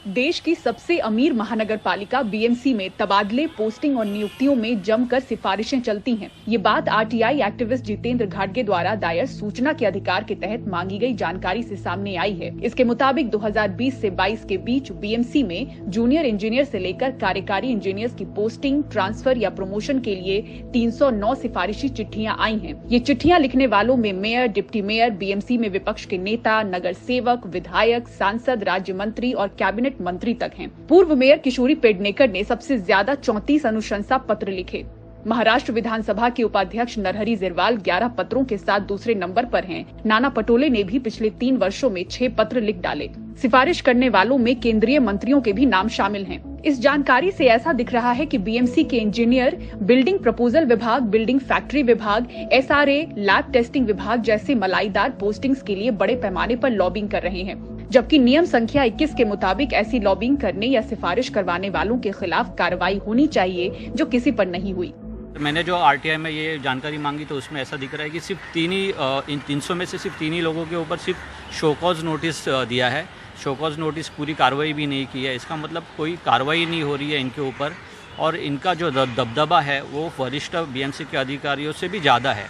देश की सबसे अमीर महानगर पालिका बीएमसी में तबादले, पोस्टिंग और नियुक्तियों में जमकर सिफारिशें चलती हैं। ये बात आरटीआई एक्टिविस्ट जितेंद्र घाटगे द्वारा दायर सूचना के अधिकार के तहत मांगी गई जानकारी से सामने आई है। इसके मुताबिक 2020 से 22 के बीच बीएमसी में जूनियर इंजीनियर से लेकर कार्यकारी इंजीनियर्स की पोस्टिंग, ट्रांसफर या प्रमोशन के लिए 309 सिफारिशी चिट्ठियां आई हैं। ये चिट्ठियां लिखने वालों में मेयर, डिप्टी मेयर, बीएमसी में विपक्ष के नेता, नगर सेवक, विधायक, सांसद, राज्य मंत्री और कैबिनेट मंत्री तक हैं। पूर्व मेयर किशोरी पेडनेकर ने सबसे ज्यादा 34 अनुशंसा पत्र लिखे। महाराष्ट्र विधानसभा के उपाध्यक्ष नरहरी जिरवाल 11 पत्रों के साथ दूसरे नंबर पर हैं। नाना पटोले ने भी पिछले 3 वर्षों में 6 पत्र लिख डाले। सिफारिश करने वालों में केंद्रीय मंत्रियों के भी नाम शामिल हैं। इस जानकारी से ऐसा दिख रहा है कि बीएमसी के इंजीनियर बिल्डिंग प्रपोजल विभाग, बिल्डिंग फैक्ट्री विभाग, एसआरए, लैब टेस्टिंग विभाग जैसे मलाईदार पोस्टिंग्स के लिए बड़े पैमाने पर लॉबिंग कर रहे हैं, जबकि नियम संख्या 21 के मुताबिक ऐसी लॉबिंग करने या सिफारिश करवाने वालों के खिलाफ कार्रवाई होनी चाहिए, जो किसी पर नहीं हुई। मैंने जो आरटीआई में ये जानकारी मांगी तो उसमें ऐसा दिख रहा है कि सिर्फ इन 300 में से सिर्फ 3 ही लोगों के ऊपर सिर्फ शोकॉज नोटिस दिया है। शोकॉज नोटिस पूरी कार्रवाई भी नहीं की है। इसका मतलब कोई कार्रवाई नहीं हो रही है इनके ऊपर, और इनका जो दबदबा है वो वरिष्ठ बीएमसी के अधिकारियों से भी ज़्यादा है।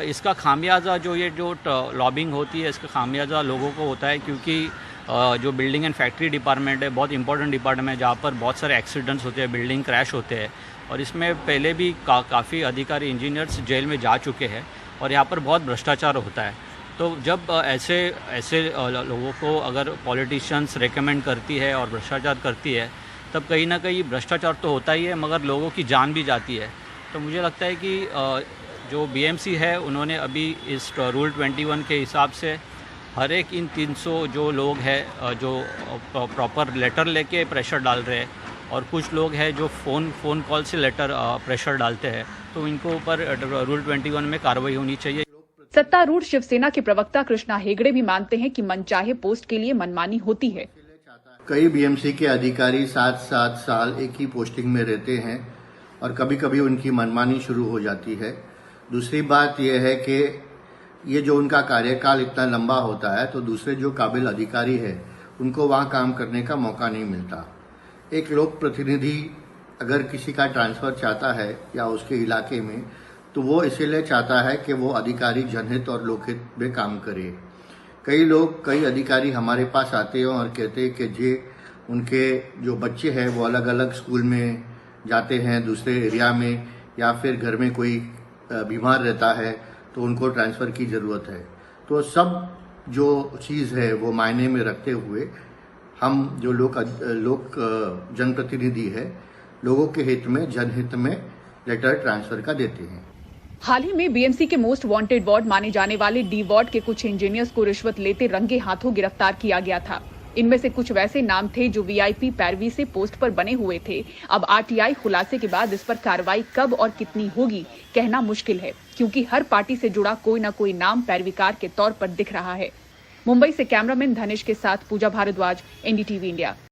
इसका खामियाजा जो लॉबिंग होती है, इसका खामियाजा लोगों को होता है, क्योंकि जो बिल्डिंग एंड फैक्ट्री डिपार्टमेंट है बहुत इंपॉर्टेंट डिपार्टमेंट है, जहाँ पर बहुत सारे एक्सीडेंट्स होते हैं, बिल्डिंग क्रैश होते हैं, और इसमें पहले भी काफ़ी अधिकारी इंजीनियर्स जेल में जा चुके हैं, और यहाँ पर बहुत भ्रष्टाचार होता है। तो जब ऐसे लोगों को अगर पॉलिटिशियंस रेकमेंड करती है और भ्रष्टाचार करती है, तब कहीं ना कहीं भ्रष्टाचार तो होता ही है, मगर लोगों की जान भी जाती है। तो मुझे लगता है कि जो बीएमसी है उन्होंने अभी इस रूल 21 के हिसाब से हर एक इन 300 जो लोग हैं जो प्रॉपर लेटर लेके प्रेशर डाल रहे हैं, और कुछ लोग हैं जो फ़ोन कॉल से लेटर प्रेशर डालते हैं, तो इनको ऊपर रूल 21 में कार्रवाई होनी चाहिए। सत्तारूढ़ शिवसेना के प्रवक्ता कृष्णा हेगड़े भी मानते हैं कि मनचाहे पोस्ट के लिए मनमानी होती है। कई बीएमसी के अधिकारी 7-7 साल एक ही पोस्टिंग में रहते हैं और कभी कभी उनकी मनमानी शुरू हो जाती है। दूसरी बात यह है कि ये जो उनका कार्यकाल इतना लंबा होता है, तो दूसरे जो काबिल अधिकारी है उनको वहाँ काम करने का मौका नहीं मिलता। एक लोक प्रतिनिधि अगर किसी का ट्रांसफर चाहता है या उसके इलाके में, तो वो इसीलिए चाहता है कि वो अधिकारी जनहित और लोकहित में काम करे। कई अधिकारी हमारे पास आते हैं और कहते हैं कि उनके जो बच्चे हैं वो अलग अलग स्कूल में जाते हैं दूसरे एरिया में, या फिर घर में कोई बीमार रहता है तो उनको ट्रांसफ़र की ज़रूरत है। तो सब जो चीज़ है वो मायने में रखते हुए हम जो लोक जनप्रतिनिधि है, लोगों के हित में, जनहित में लेटर ट्रांसफ़र का देते हैं। हाल ही में बीएमसी के मोस्ट वांटेड वार्ड माने जाने वाले डी वार्ड के कुछ इंजीनियर्स को रिश्वत लेते रंगे हाथों गिरफ्तार किया गया था। इनमें से कुछ वैसे नाम थे जो वीआईपी पैरवी से पोस्ट पर बने हुए थे। अब आरटीआई खुलासे के बाद इस पर कार्रवाई कब और कितनी होगी कहना मुश्किल है, क्योंकि हर पार्टी से जुड़ा कोई न कोई नाम पैरवीकार के तौर पर दिख रहा है। मुंबई से कैमरामैन धनेश के साथ पूजा भारद्वाज, एनडीटीवी इंडिया।